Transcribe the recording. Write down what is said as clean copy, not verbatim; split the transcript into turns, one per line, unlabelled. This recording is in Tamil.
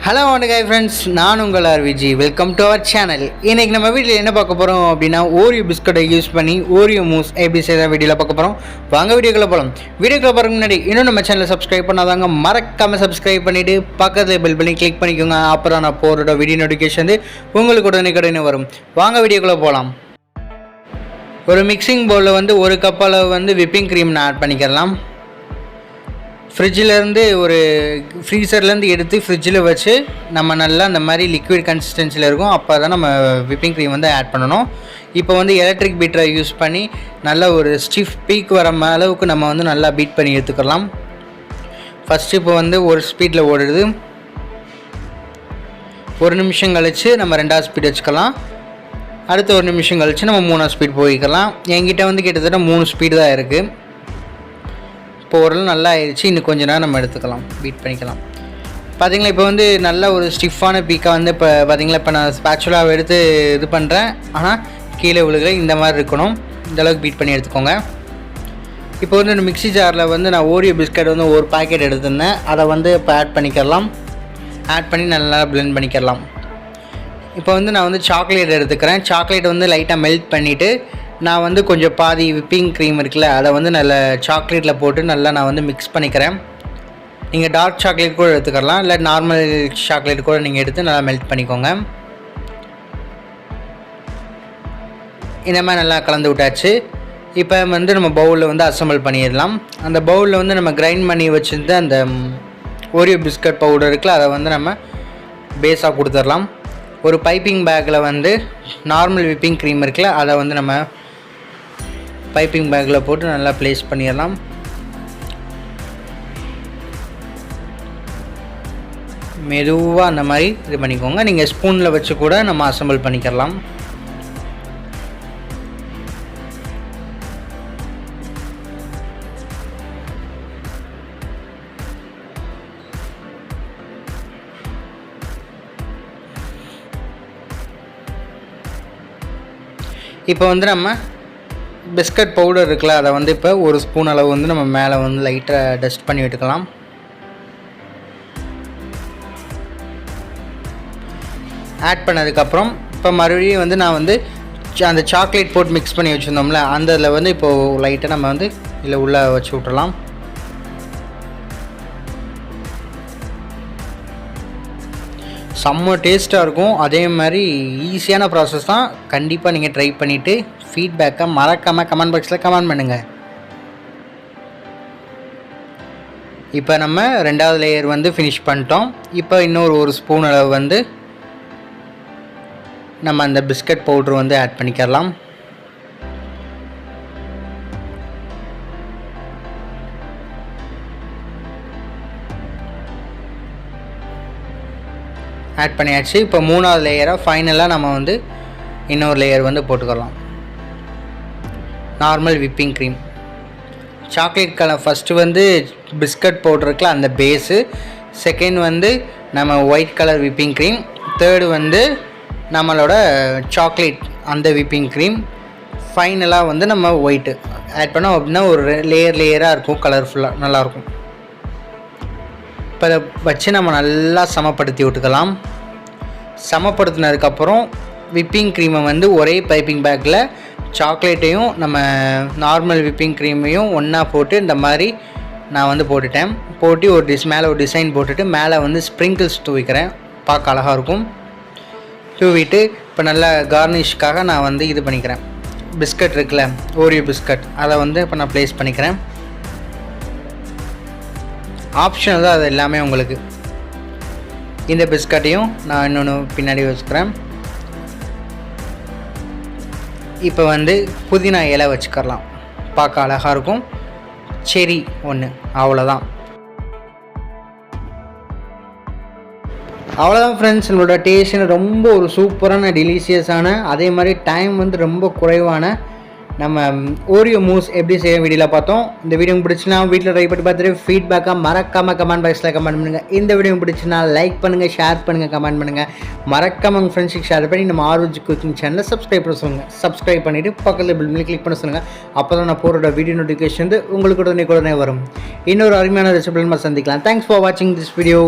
ஹலோ வணக்கம் ஃப்ரெண்ட்ஸ், நான் உங்கள் RVG. Welcome to our channel. இன்றைக்கி நம்ம வீட்டில் என்ன பார்க்க போகிறோம் அப்படின்னா, ஓரியோ பிஸ்கட்டை யூஸ் பண்ணி ஓரியோ மூஸ் எப்படி செய்கிற வீடியோவில் பார்க்க போகிறோம். வாங்க வீடியோக்குள்ளே போகலாம். வீடியோக்குள்ளே போகிறதுக்கு முன்னாடி இன்னும் நம்ம சேனலை சப்ஸ்கிரைப் பண்ணாதாங்க மறக்காமல் சப்ஸ்கிரைப் பண்ணிவிட்டு பக்கத்தில் பெல் பண்ணி கிளிக் பண்ணிக்கோங்க. அப்புறம் நான் போகிறோட வீடியோ நோட்டிஃபிகேஷன் வந்து உங்களுக்கு உடனே வரும். வாங்க வீடியோக்குள்ளே போகலாம். ஒரு மிக்சிங் பவுலில் வந்து ஒரு கப் அளவு வந்து விப்பிங் க்ரீம் நான் ஆட் பண்ணிக்கலாம். ஃப்ரிட்ஜிலேருந்து ஒரு ஃப்ரீசர்லேருந்து எடுத்து ஃப்ரிட்ஜில் வச்சு நம்ம நல்லா அந்த மாதிரி லிக்விட் கன்சிஸ்டன்சியில் இருக்கும். அப்போ தான் நம்ம விப்பிங் க்ரீம் வந்து ஆட் பண்ணணும். இப்போ வந்து எலக்ட்ரிக் பீட்டரை யூஸ் பண்ணி நல்லா ஒரு ஸ்டிஃப் பீக் வர அளவுக்கு நம்ம வந்து நல்லா பீட் பண்ணி எடுத்துக்கலாம். ஃபஸ்ட்டு இப்போ வந்து ஒரு ஸ்பீடில் ஓடுது. ஒரு நிமிஷம் கழித்து நம்ம 2வது ஸ்பீட் வச்சுக்கலாம். அடுத்த ஒரு நிமிஷம் கழித்து நம்ம 3வது ஸ்பீட் போய்க்கலாம். என்கிட்ட வந்து கிட்டத்தட்ட 3 ஸ்பீடு தான் இருக்குது. இப்போ ஓரளவு நல்லா ஆயிடுச்சு. இன்னும் கொஞ்சம் நேரம் நம்ம எடுத்துக்கலாம், பீட் பண்ணிக்கலாம். பார்த்திங்களா, இப்போ வந்து நல்ல ஒரு ஸ்டிஃபான பீக்காக வந்து இப்போ பார்த்திங்களா, இப்போ நான் ஸ்பேச்சுலாவை எடுத்து இது பண்ணுறேன். ஆனால் கீழே விழுகலை. இந்த மாதிரி இருக்கணும். இந்தளவுக்கு பீட் பண்ணி எடுத்துக்கோங்க. இப்போ வந்து இந்த மிக்ஸி ஜாரில் வந்து நான் ஓரியோ பிஸ்கட் வந்து ஒரு பாக்கெட் எடுத்திருந்தேன். அதை வந்து இப்போ ஆட் பண்ணிக்கலாம். ஆட் பண்ணி நல்லா பிளெண்ட் பண்ணிக்கலாம். இப்போ வந்து நான் வந்து சாக்லேட் எடுத்துக்கிறேன். சாக்லேட் வந்து லைட்டாக மெல்ட் பண்ணிவிட்டு நான் வந்து கொஞ்சம் பாதி விப்பிங் க்ரீம் இருக்குல்ல, அதை வந்து நல்ல சாக்லேட்டில் போட்டு நல்லா நான் வந்து மிக்ஸ் பண்ணிக்கிறேன். நீங்கள் டார்க் சாக்லேட் கூட எடுத்துக்கலாம், இல்லை நார்மல் சாக்லேட் கூட நீங்கள் எடுத்து நல்லா மெல்ட் பண்ணிக்கோங்க. இந்த மாதிரி நல்லா கலந்து விட்டாச்சு. இப்போ வந்து நம்ம பவுலில் வந்து அசம்பிள் பண்ணிடலாம். அந்த பவுலில் வந்து நம்ம கிரைண்ட் பண்ணி வச்சுருந்து அந்த ஓரியோ பிஸ்கட் பவுடர் இருக்குல்ல, அதை வந்து நம்ம பேஸாக கொடுத்துடலாம். ஒரு பைப்பிங் பேக்கில் வந்து நார்மல் விப்பிங் க்ரீம் இருக்குல்ல, அதை வந்து நம்ம பைப்பிங் பேக்கில் போட்டு நல்லா ப்ளேஸ் பண்ணிடலாம். மெதுவாக அந்த மாதிரி இது பண்ணிக்கோங்க. நீங்கள் ஸ்பூனில் வச்சு கூட நம்ம அசம்பிள் பண்ணிக்கலாம். இப்போ வந்து நம்ம பிஸ்கட் பவுடர் இருக்குல்ல, அதை வந்து இப்போ ஒரு ஸ்பூன் அளவு வந்து நம்ம மேலே வந்து லைட்டாக டஸ்ட் பண்ணி விட்டுக்கலாம். ஆட் பண்ணதுக்கப்புறம் இப்போ மறுபடியும் வந்து நான் வந்து அந்த சாக்லேட் போட்டு மிக்ஸ் பண்ணி வச்சுருந்தோம்ல, அந்த இதில் வந்து இப்போது லைட்டாக நம்ம வந்து இதில் உள்ளே வச்சு விட்டுறலாம். செம்ம டேஸ்ட்டாக இருக்கும். அதே மாதிரி ஈஸியான ப்ராசஸ் தான். கண்டிப்பாக நீங்கள் ட்ரை பண்ணிவிட்டு ஃபீட்பேக்கை மறக்காமல் கமெண்ட் பாக்ஸில் கமெண்ட் பண்ணுங்கள். இப்போ நம்ம 2வது லேயர் வந்து ஃபினிஷ் பண்ணிட்டோம். இப்போ இன்னொரு ஒரு ஸ்பூன் அளவு வந்து நம்ம அந்த பிஸ்கட் பவுட்ரு வந்து ஆட் பண்ணிக்கலாம். ஆட் பண்ணியாச்சு. இப்போ 3வது லேயராக ஃபைனலாக நம்ம வந்து இன்னொரு லேயர் வந்து போட்டுக்கலாம். Normal whipping cream, chocolate colour. First வந்து பிஸ்கட் பவுடருக்குல அந்த பேஸு, செகண்ட் வந்து நம்ம white colour whipping cream, third வந்து நம்மளோட சாக்லேட் அந்த விப்பிங் க்ரீம், ஃபைனலாக வந்து நம்ம ஒயிட்டு ஆட் பண்ணோம் அப்படின்னா ஒரு லேயராக இருக்கும், கலர்ஃபுல்லாக நல்லாயிருக்கும். இப்போ அதை வச்சு நம்ம நல்லா சமப்படுத்தி விட்டுக்கலாம். சமப்படுத்தினதுக்கப்புறம் விப்பிங் க்ரீமை வந்து ஒரே பைப்பிங் பேக்கில் சாக்லேட்டையும் நம்ம நார்மல் விப்பிங் க்ரீமையும் ஒன்றா போட்டு இந்த மாதிரி நான் வந்து போட்டுட்டேன். போட்டு ஒரு மேலே ஒரு டிசைன் போட்டுட்டு மேலே வந்து ஸ்ப்ரிங்கிள்ஸ் தூவிக்கிறேன். பார்க்க அழகாக இருக்கும். தூவிட்டு இப்போ நல்லா கார்னிஷ்காக நான் வந்து இது பண்ணிக்கிறேன். பிஸ்கட் இருக்குல்ல, ஓரியோ பிஸ்கட், அதை வந்து இப்போ நான் ப்ளேஸ் பண்ணிக்கிறேன். ஆப்ஷனல் தான் அது எல்லாமே உங்களுக்கு. இந்த பிஸ்கட்டையும் நான் இன்னொன்று பின்னாடி வச்சுக்கிறேன். இப்போ வந்து புதினா இலை வச்சுக்கலாம், பார்க்க அழகாக இருக்கும். செரி ஒன்று, அவ்வளோதான். அவ்வளோதான் ஃப்ரெண்ட்ஸ், என்னோட டேஸ்ட் ரொம்ப ஒரு சூப்பரான டெலிஷியஸான, அதே மாதிரி டைம் வந்து ரொம்ப குறைவான நம்ம ஓரியோ மூஸ் எப்படி செய்ய வீடியோவில் பார்த்தோம். இந்த வீடியோ பிடிச்சினா வீட்டில் ட்ரை பண்ணி பார்த்துட்டு ஃபீட்பேக்காக மறக்காமல் கமெண்ட் பாக்ஸில் கமெண்ட் பண்ணுங்கள். இந்த வீடியோ பிடிச்சினா லைக் பண்ணுங்கள், ஷேர் பண்ணுங்கள், கமெண்ட் பண்ணுங்கள். மறக்காமல் உங்கள் ஃப்ரெண்ட்ஸுக்கு ஷேர் பண்ணி நம்ம ஆர்விஜி குக்கிங் சேனலை சப்ஸ்கிரைப் பண்ண சொல்லுங்கள். சப்ஸ்கிரைப் பண்ணிவிட்டு பக்கத்தில் பில் பண்ணி கிளிக் பண்ண சொல்லுங்கள். அப்போ தான் நான் போகிற வீடியோ நோட்டிஃபிகேஷன் வந்து உங்களுக்கு உடனே வரும். இன்னொரு அருமையான ரெசிபியில் நம்ம சந்திக்கலாம். தேங்க்ஸ் ஃபார் வாட்சிங் திஸ் வீடியோ.